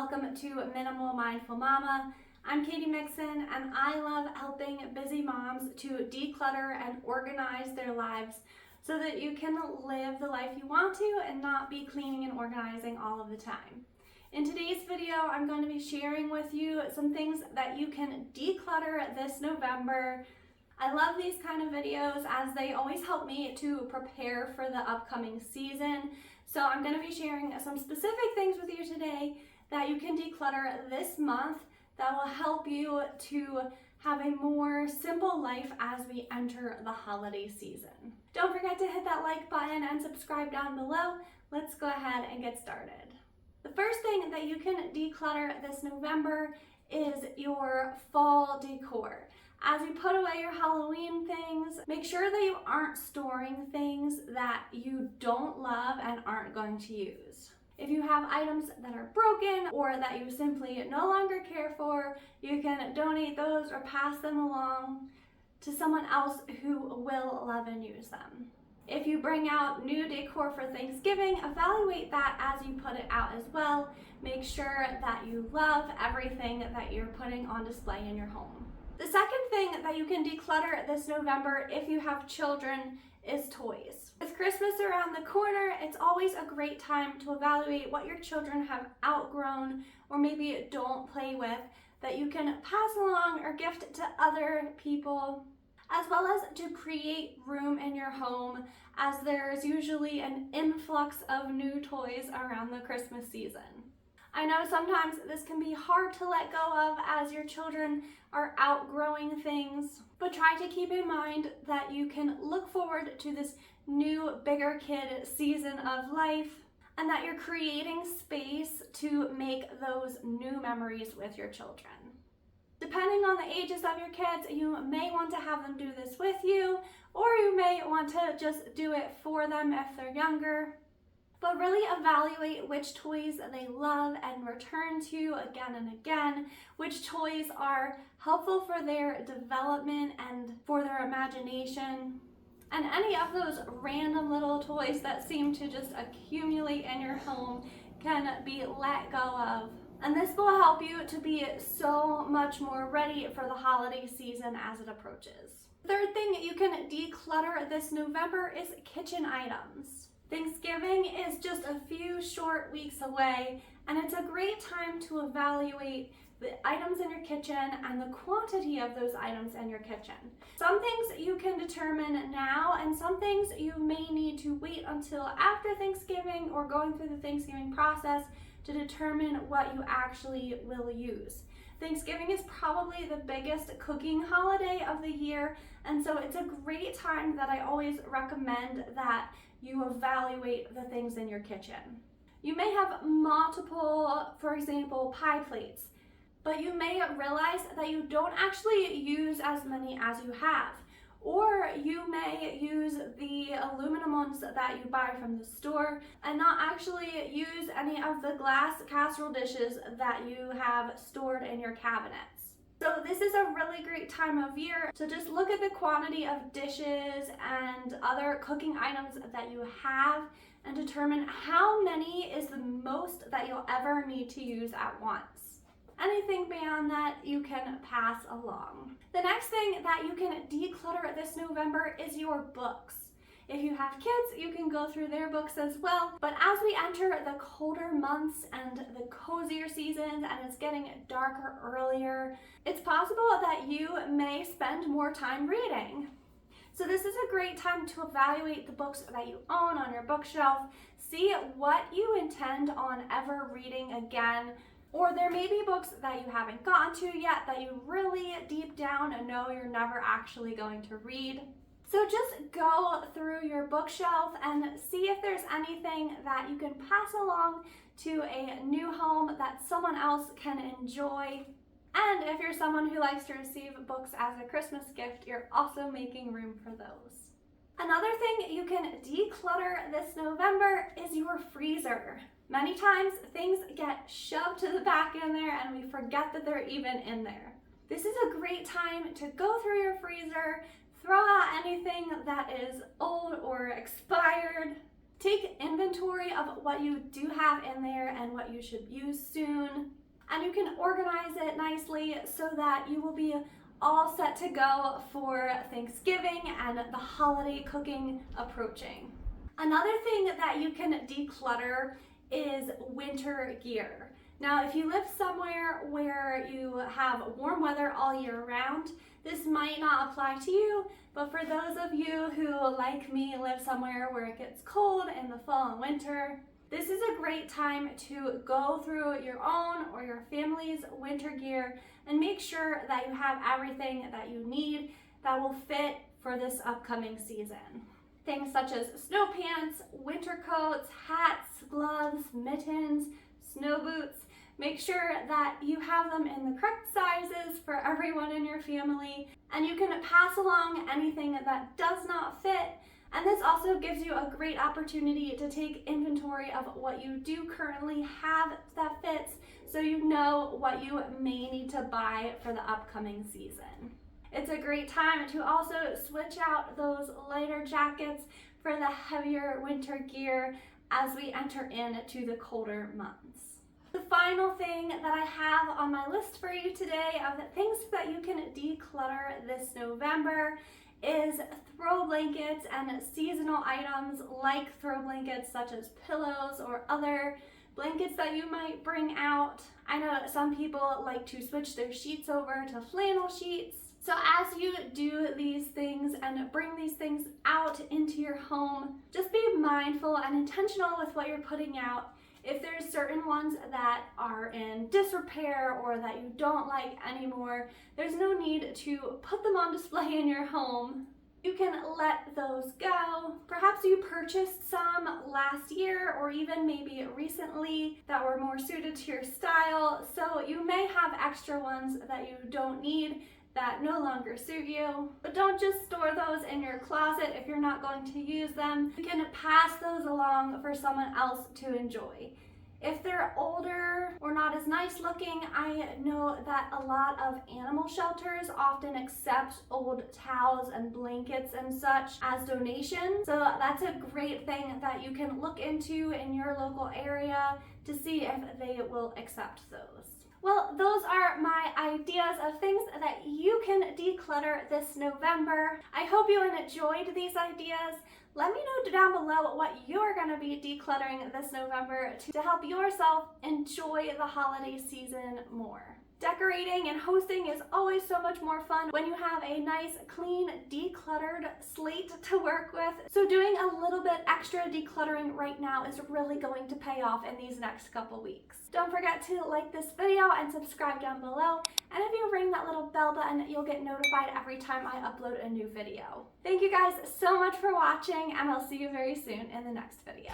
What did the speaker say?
Welcome to Minimal Mindful Mama. I'm Katie Mixon, and I love helping busy moms to declutter and organize their lives so that you can live the life you want to and not be cleaning and organizing all of the time. In today's video, I'm going to be sharing with you some things that you can declutter this November. I love these kind of videos as they always help me to prepare for the upcoming season. So I'm going to be sharing some specific things with you today that you can declutter this month that will help you to have a more simple life as we enter the holiday season. Don't forget to hit that like button and subscribe down below. Let's go ahead and get started. The first thing that you can declutter this November is your fall decor. As you put away your Halloween things, make sure that you aren't storing things that you don't love and aren't going to use. If you have items that are broken or that you simply no longer care for, you can donate those or pass them along to someone else who will love and use them. If you bring out new decor for Thanksgiving, evaluate that as you put it out as well. Make sure that you love everything that you're putting on display in your home. The second thing that you can declutter this November if you have children is toys. With Christmas around the corner, it's always a great time to evaluate what your children have outgrown or maybe don't play with that you can pass along or gift to other people, as well as to create room in your home as there's usually an influx of new toys around the Christmas season. I know sometimes this can be hard to let go of as your children are outgrowing things, but try to keep in mind that you can look forward to this new, bigger kid season of life and that you're creating space to make those new memories with your children. Depending on the ages of your kids, you may want to have them do this with you, or you may want to just do it for them if they're younger. But really evaluate which toys they love and return to again and again, which toys are helpful for their development and for their imagination, and any of those random little toys that seem to just accumulate in your home can be let go of. And this will help you to be so much more ready for the holiday season as it approaches. Third thing you can declutter this November is kitchen items. Thanksgiving is just a few short weeks away, and it's a great time to evaluate the items in your kitchen and the quantity of those items in your kitchen. Some things you can determine now, and some things you may need to wait until after Thanksgiving or going through the Thanksgiving process to determine what you actually will use. Thanksgiving is probably the biggest cooking holiday of the year, and so it's a great time that I always recommend that you evaluate the things in your kitchen. You may have multiple, for example, pie plates, but you may realize that you don't actually use as many as you have. Or you may use the aluminum ones that you buy from the store and not actually use any of the glass casserole dishes that you have stored in your cabinets. So this is a really great time of year to just look at the quantity of dishes and other cooking items that you have and determine how many is the most that you'll ever need to use at once. Anything beyond that you can pass along. The next thing that you can declutter this November is your books. If you have kids, you can go through their books as well. But as we enter the colder months and the cozier seasons and it's getting darker earlier, it's possible that you may spend more time reading. So this is a great time to evaluate the books that you own on your bookshelf, see what you intend on ever reading again. Or there may be books that you haven't gotten to yet that you really deep down know you're never actually going to read. So just go through your bookshelf and see if there's anything that you can pass along to a new home that someone else can enjoy. And if you're someone who likes to receive books as a Christmas gift, you're also making room for those. Another thing you can declutter this November is your freezer. Many times things get shoved to the back in there and we forget that they're even in there. This is a great time to go through your freezer, throw out anything that is old or expired, Take inventory of what you do have in there and what you should use soon. And you can organize it nicely so that you will be all set to go for Thanksgiving and the holiday cooking approaching. Another thing that you can declutter is winter gear. Now, if you live somewhere where you have warm weather all year round, this might not apply to you, but for those of you who, like me, live somewhere where it gets cold in the fall and winter, this is a great time to go through your own or your family's winter gear and make sure that you have everything that you need that will fit for this upcoming season. Things such as snow pants, winter coats, hats, gloves, mittens, snow boots. Make sure that you have them in the correct sizes for everyone in your family, and you can pass along anything that does not fit. And this also gives you a great opportunity to take inventory of what you do currently have that fits, so you know what you may need to buy for the upcoming season. It's a great time to also switch out those lighter jackets for the heavier winter gear as we enter into the colder months. The final thing that I have on my list for you today of things that you can declutter this November is throw blankets and seasonal items like throw blankets such as pillows or other blankets that you might bring out. I know some people like to switch their sheets over to flannel sheets. So as you do these things and bring these things out into your home, just be mindful and intentional with what you're putting out. If there's certain ones that are in disrepair or that you don't like anymore, there's no need to put them on display in your home. You can let those go. Perhaps you purchased some last year or even maybe recently that were more suited to your style, so you may have extra ones that you don't need that no longer suit you. But don't just store those in your closet if you're not going to use them. You can pass those along for someone else to enjoy. If they're older or not as nice looking, I know that a lot of animal shelters often accept old towels and blankets and such as donations. So that's a great thing that you can look into in your local area to see if they will accept those. Well, those are my ideas of things that you can declutter this November. I hope you enjoyed these ideas. Let me know down below what you're going to be decluttering this November to help yourself enjoy the holiday season more. Decorating and hosting is always so much more fun when you have a nice, clean, decluttered slate to work with. So doing a little bit extra decluttering right now is really going to pay off in these next couple weeks. Don't forget to like this video and subscribe down below. And if you ring that little bell button, you'll get notified every time I upload a new video. Thank you guys so much for watching, and I'll see you very soon in the next video.